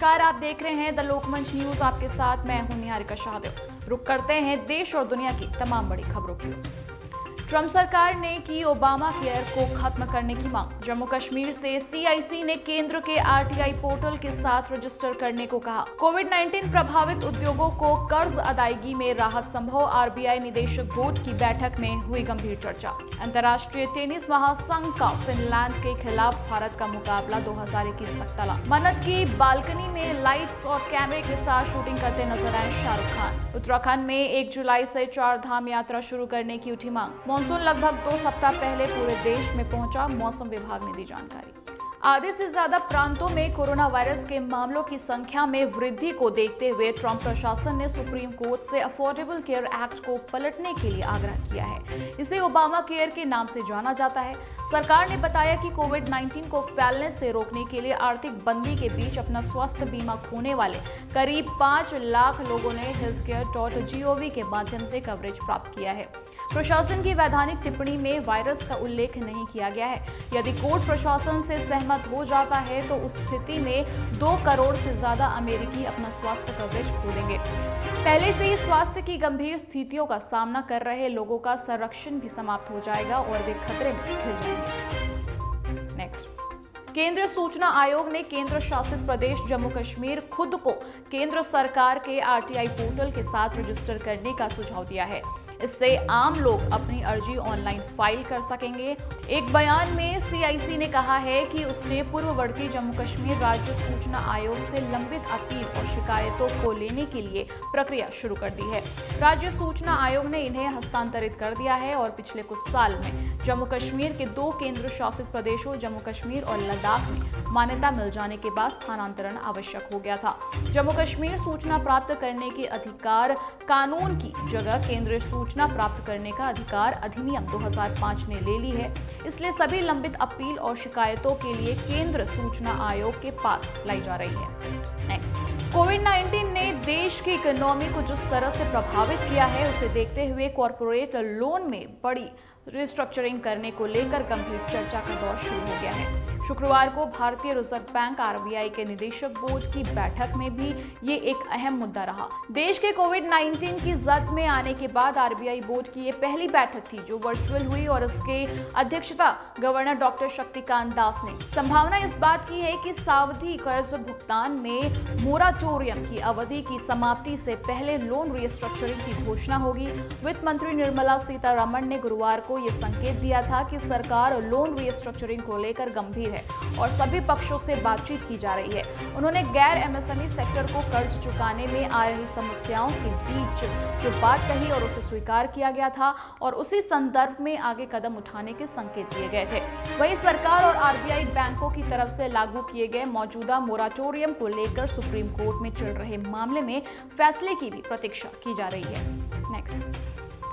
नमस्कार, आप देख रहे हैं द लोकमंच न्यूज। आपके साथ मैं हूं निहारिका शाहदेव। रुक करते हैं देश और दुनिया की तमाम बड़ी खबरों की ओर। ट्रंप सरकार ने की ओबामा केयर को खत्म करने की मांग। जम्मू कश्मीर से सीआईसी ने केंद्र के आरटीआई पोर्टल के साथ रजिस्टर करने को कहा। कोविड-19 प्रभावित उद्योगों को कर्ज अदायगी में राहत संभव। आरबीआई निदेशक बोर्ड की बैठक में हुई गंभीर चर्चा। अंतर्राष्ट्रीय टेनिस महासंघ का फिनलैंड के खिलाफ भारत का मुकाबला 2021 तक टला। मन्नत की बालकनी में लाइट्स और कैमरे के साथ शूटिंग करते नजर आए शाहरुख खान। उत्तराखंड में 1 जुलाई से 4 धाम यात्रा शुरू करने की उठी मांग। मानसून लगभग 2 सप्ताह पहले पूरे देश में पहुंचा, मौसम विभाग ने दी जानकारी। आधे से ज्यादा प्रांतों में कोरोना वायरस के मामलों की संख्या में वृद्धि को देखते हुए ट्रंप प्रशासन ने सुप्रीम कोर्ट से अफोर्डेबल केयर एक्ट को पलटने के लिए आग्रह किया है। इसे ओबामा केयर के नाम से जाना जाता है। सरकार ने बताया कि कोविड-19 को फैलने से रोकने के लिए आर्थिक बंदी के बीच अपना स्वास्थ्य बीमा खोने वाले करीब 5 लाख लोगों ने healthcare.gov के माध्यम से कवरेज प्राप्त किया है। प्रशासन की वैधानिक टिप्पणी में वायरस का उल्लेख नहीं किया गया है। यदि कोर्ट प्रशासन से सहमत हो जाता है तो उस स्थिति में 2 करोड़ से ज्यादा अमेरिकी अपना स्वास्थ्य कवरेज खो देंगे। पहले से ही स्वास्थ्य की गंभीर स्थितियों का सामना कर रहे लोगों का संरक्षण भी समाप्त हो जाएगा और वे खतरे में घिर जाएंगे। नेक्स्ट, केंद्रीय सूचना आयोग ने केंद्र शासित प्रदेश जम्मू कश्मीर खुद को केंद्र सरकार के आरटीआई पोर्टल के साथ रजिस्टर करने का सुझाव दिया है। इससे आम लोग अपनी अर्जी ऑनलाइन फाइल कर सकेंगे। एक बयान में सीआईसी ने कहा है कि उसने पूर्ववर्ती जम्मू कश्मीर राज्य सूचना आयोग से लंबित अपील और शिकायतों को लेने के लिए प्रक्रिया शुरू कर दी है। राज्य सूचना आयोग ने इन्हें हस्तांतरित कर दिया है और पिछले कुछ साल में जम्मू कश्मीर के 2 केंद्र शासित प्रदेशों जम्मू कश्मीर और लद्दाख में मान्यता मिल जाने के बाद स्थानांतरण आवश्यक हो गया था। जम्मू कश्मीर सूचना प्राप्त करने के अधिकार कानून की जगह केंद्रीय सूचना प्राप्त करने का अधिकार अधिनियम 2005 ने ले ली है। इसलिए सभी लंबित अपील और शिकायतों के लिए केंद्र सूचना आयोग के पास लाई जा रही है। नेक्स्ट, कोविड-19 ने देश की इकोनॉमी को जिस तरह से प्रभावित किया है उसे देखते हुए कॉर्पोरेट लोन में बड़ी रिस्ट्रक्चरिंग करने को लेकर गंभीर चर्चा का दौर शुरू हो गया है। शुक्रवार को भारतीय रिजर्व बैंक आरबीआई के निदेशक बोर्ड की बैठक में भी ये एक अहम मुद्दा रहा। देश के कोविड-19 की जद में आने के बाद आरबीआई बोर्ड की ये पहली बैठक थी जो वर्चुअल हुई और इसके अध्यक्षता गवर्नर डॉक्टर शक्तिकांत दास ने। संभावना इस बात की है कि सावधि कर्ज भुगतान में मोराटोरियम की अवधि की समाप्ति से पहले लोन रिस्ट्रक्चरिंग की घोषणा होगी। वित्त मंत्री निर्मला सीतारमण ने गुरुवार को ये संकेत दिया था कि सरकार लोन रिस्ट्रक्चरिंग को लेकर गंभीर है और सभी पक्षों से बातचीत की जा रही है। उन्होंने गैर एमएसएमई सेक्टर को कर्ज चुकाने में आ रही समस्याओं के बीच जो बात कही और उसे स्वीकार किया गया था और उसी संदर्भ में आगे कदम उठाने के संकेत दिए गए थे। वहीं सरकार और आरबीआई बैंकों की तरफ से लागू किए गए मौजूदा मोराटोरियम को लेकर सुप्रीम कोर्ट में चल रहे मामले में फैसले की भी प्रतीक्षा की जा रही है। नेक्स्ट,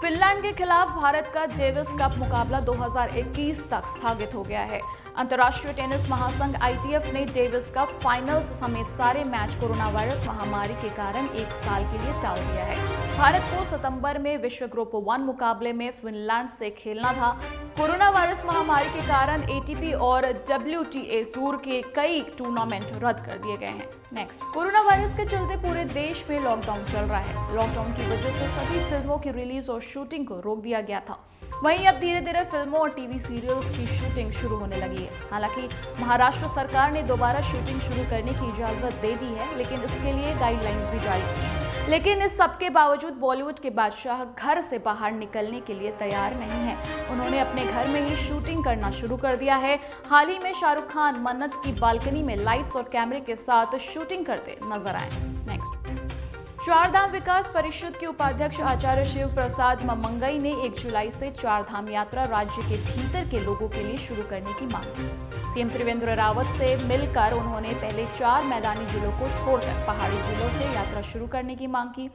फिनलैंड के खिलाफ भारत का डेविस कप मुकाबला 2021 तक स्थगित हो गया है। अंतर्राष्ट्रीय टेनिस महासंघ आईटीएफ ने डेविस कप फाइनल्स समेत सारे मैच कोरोना वायरस महामारी के कारण 1 साल के लिए टाल दिया है। भारत को सितंबर में विश्व ग्रुप 1 मुकाबले में फिनलैंड से खेलना था। कोरोना वायरस महामारी के कारण एटीपी और डब्ल्यूटीए टूर के कई टूर्नामेंट रद्द कर दिए गए हैं। नेक्स्ट, कोरोना वायरस के चलते पूरे देश में लॉकडाउन चल रहा है। लॉकडाउन की वजह से सभी फिल्मों की रिलीज और शूटिंग को रोक दिया गया था। वहीं अब धीरे धीरे फिल्मों और टीवी सीरियल्स की शूटिंग शुरू होने लगी है। हालांकि महाराष्ट्र सरकार ने दोबारा शूटिंग शुरू करने की इजाजत दे दी है, लेकिन इसके लिए गाइडलाइंस भी जारी की है। लेकिन इस सब के बावजूद बॉलीवुड के बादशाह घर से बाहर निकलने के लिए तैयार नहीं है। उन्होंने अपने घर में ही शूटिंग करना शुरू कर दिया है। हाल ही में शाहरुख खान मन्नत की बालकनी में लाइट्स और कैमरे के साथ शूटिंग करते नजर आए। नेक्स्ट, चारधाम विकास परिषद के उपाध्यक्ष आचार्य शिव प्रसाद ममंगई ने 1 जुलाई से 4 धाम यात्रा राज्य के भीतर के लोगों के लिए शुरू करने की मांग की। सीएम त्रिवेंद्र रावत से मिलकर उन्होंने पहले 4 मैदानी जिलों को छोड़कर पहाड़ी जिलों से यात्रा शुरू करने की मांग की।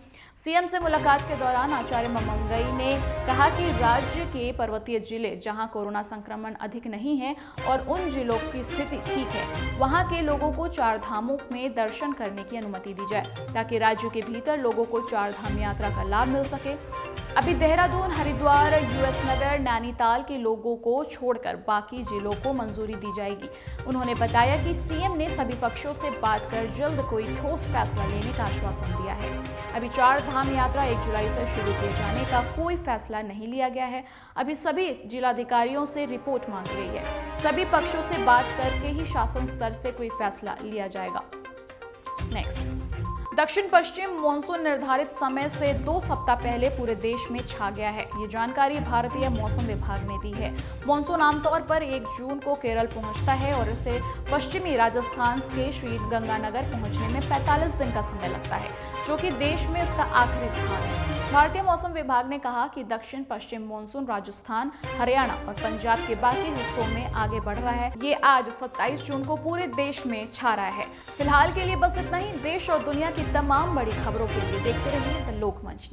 सीएम से मुलाकात के दौरान आचार्य ममंगई ने कहा कि राज्य के पर्वतीय जिले जहां कोरोना संक्रमण अधिक नहीं है और उन जिलों की स्थिति ठीक है, वहां के लोगों को 4 धामों में दर्शन करने की अनुमति दी जाए ताकि राज्य के भीतर लोगों को 4 धाम यात्रा का लाभ मिल सके। अभी देहरादून, हरिद्वार, यूएस नगर, नैनीताल के लोगों को छोड़कर बाकी जिलों को मंजूरी दी जाएगी। उन्होंने बताया कि सीएम ने सभी पक्षों से बात कर जल्द कोई ठोस फैसला लेने का आश्वासन दिया है। अभी 4 धाम यात्रा 1 जुलाई से शुरू किए जाने का कोई फैसला नहीं लिया गया है। अभी सभी जिलाधिकारियों से रिपोर्ट मांगी गई है। सभी पक्षों से बात करके ही शासन स्तर से कोई फैसला लिया जाएगा। नेक्स्ट, दक्षिण पश्चिम मॉनसून निर्धारित समय से 2 सप्ताह पहले पूरे देश में छा गया है। ये जानकारी भारतीय मौसम विभाग ने दी है। मॉनसून आमतौर पर 1 जून को केरल पहुंचता है और इसे पश्चिमी राजस्थान के श्री गंगानगर पहुंचने में 45 दिन का समय लगता है, जो कि देश में इसका आखिरी स्थान है। भारतीय मौसम विभाग ने कहा कि दक्षिण पश्चिम मॉनसून राजस्थान, हरियाणा और पंजाब के बाकी हिस्सों में आगे बढ़ रहा है। ये आज 27 जून को पूरे देश में छा रहा है। फिलहाल के लिए बस इतना ही। देश और दुनिया की तमाम बड़ी खबरों के लिए देखते रहिए द लोकमंच न्यूज।